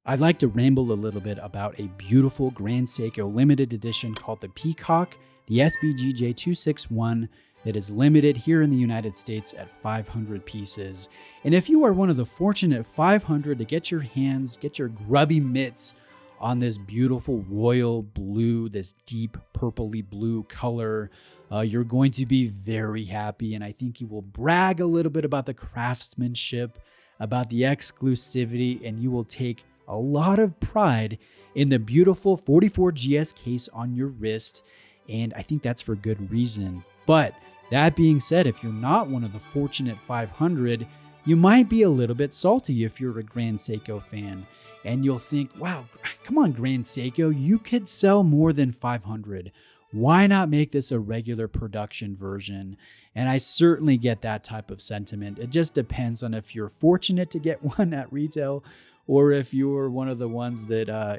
I'd like to ramble a little bit about a beautiful Grand Seiko limited edition called the Peacock, the SBGJ261, that is limited here in the United States at 500 pieces. And if you are one of the fortunate 500 to get your grubby mitts on this beautiful royal blue, this deep purpley blue color, you're going to be very happy. And I think you will brag a little bit about the craftsmanship, about the exclusivity, and you will take a lot of pride in the beautiful 44GS case on your wrist. And I think that's for good reason. But that being said, if you're not one of the fortunate 500, you might be a little bit salty if you're a Grand Seiko fan. And you'll think, wow, come on, Grand Seiko, you could sell more than 500. Why not make this a regular production version? And I certainly get that type of sentiment. It just depends on if you're fortunate to get one at retail or if you're one of the ones that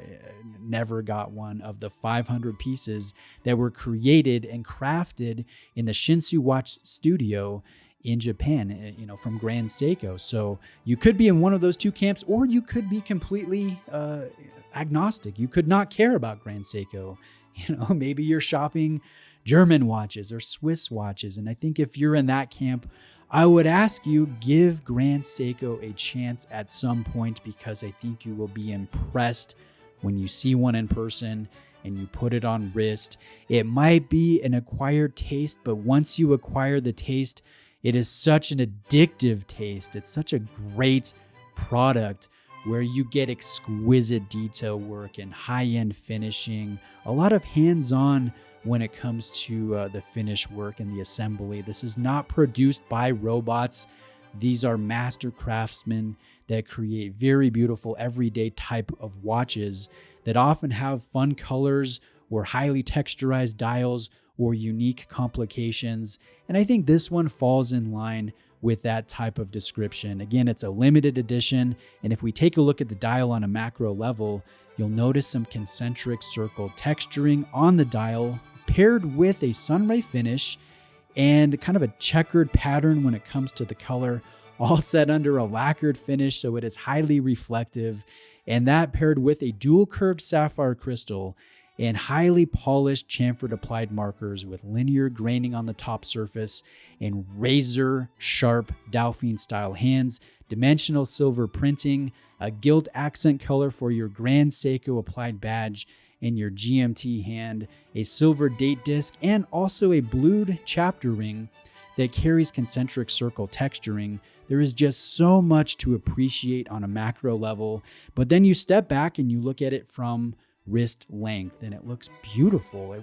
never got one of the 500 pieces that were created and crafted in the Shinsu Watch Studio in Japan, from Grand Seiko. So you could be in one of those two camps, or you could be completely agnostic. You could not care about Grand Seiko. Maybe you're shopping German watches or Swiss watches. And I think if you're in that camp, I would ask you, give Grand Seiko a chance at some point, because I think you will be impressed when you see one in person and you put it on wrist. It might be an acquired taste, but once you acquire the taste, it is such an addictive taste. It's such a great product where you get exquisite detail work and high-end finishing, a lot of hands-on when it comes to the finish work and the assembly. This is not produced by robots. These are master craftsmen that create very beautiful everyday type of watches that often have fun colors or highly texturized dials or unique complications. And I think this one falls in line with that type of description. Again, it's a limited edition. And if we take a look at the dial on a macro level, you'll notice some concentric circle texturing on the dial paired with a sunray finish and kind of a checkered pattern when it comes to the color, all set under a lacquered finish, so it is highly reflective. And that paired with a dual curved sapphire crystal and highly polished chamfered applied markers with linear graining on the top surface and razor sharp Dauphine style hands, dimensional silver printing, a gilt accent color for your Grand Seiko applied badge and your GMT hand, a silver date disc, and also a blued chapter ring that carries concentric circle texturing. There is just so much to appreciate on a macro level, but then you step back and you look at it from wrist length and it looks beautiful.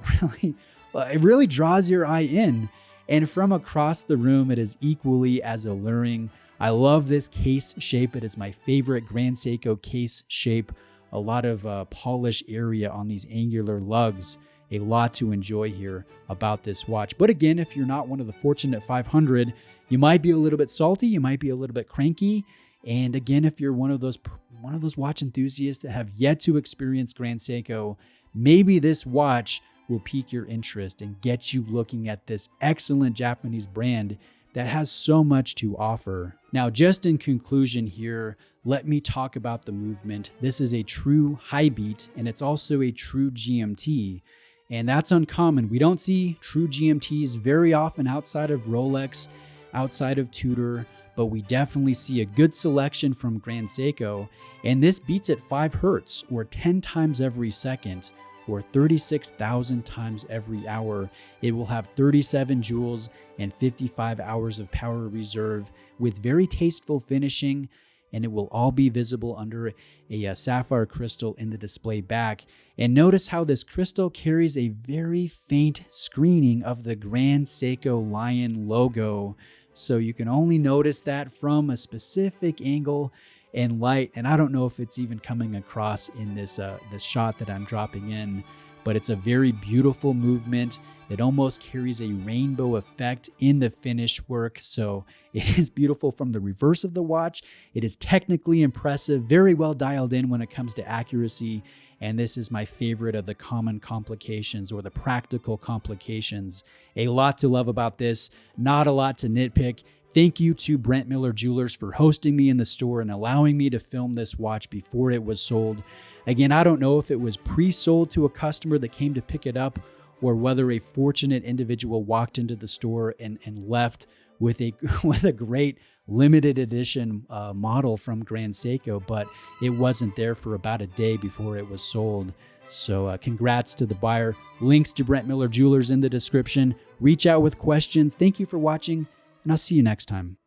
It really draws your eye in, and from across the room it is equally as alluring. I love this case shape. It is my favorite Grand Seiko case shape. A lot of polish area on these angular lugs. A lot to enjoy here about this watch. But again, if you're not one of the fortunate 500, you might be a little bit salty. You might be a little bit cranky. And again, if you're one of those watch enthusiasts that have yet to experience Grand Seiko, maybe this watch will pique your interest and get you looking at this excellent Japanese brand that has so much to offer. Now, just in conclusion here, let me talk about the movement. This is a true high beat, and it's also a true GMT. And that's uncommon. We don't see true GMTs very often outside of Rolex, outside of Tudor, but we definitely see a good selection from Grand Seiko. And this beats at 5 Hertz, or 10 times every second, or 36,000 times every hour. It will have 37 joules and 55 hours of power reserve with very tasteful finishing, and it will all be visible under a sapphire crystal in the display back. And notice how this crystal carries a very faint screening of the Grand Seiko Lion logo. So you can only notice that from a specific angle and light. And I don't know if it's even coming across in this shot that I'm dropping in, but it's a very beautiful movement that almost carries a rainbow effect in the finish work. So it is beautiful from the reverse of the watch. It is technically impressive, very well dialed in when it comes to accuracy. And this is my favorite of the common complications or the practical complications. A lot to love about this, not a lot to nitpick. Thank you to Brent Miller Jewelers for hosting me in the store and allowing me to film this watch before it was sold. Again, I don't know if it was pre-sold to a customer that came to pick it up or whether a fortunate individual walked into the store and left with a great limited edition model from Grand Seiko, but it wasn't there for about a day before it was sold. So congrats to the buyer. Links to Brent Miller Jewelers in the description. Reach out with questions. Thank you for watching, and I'll see you next time.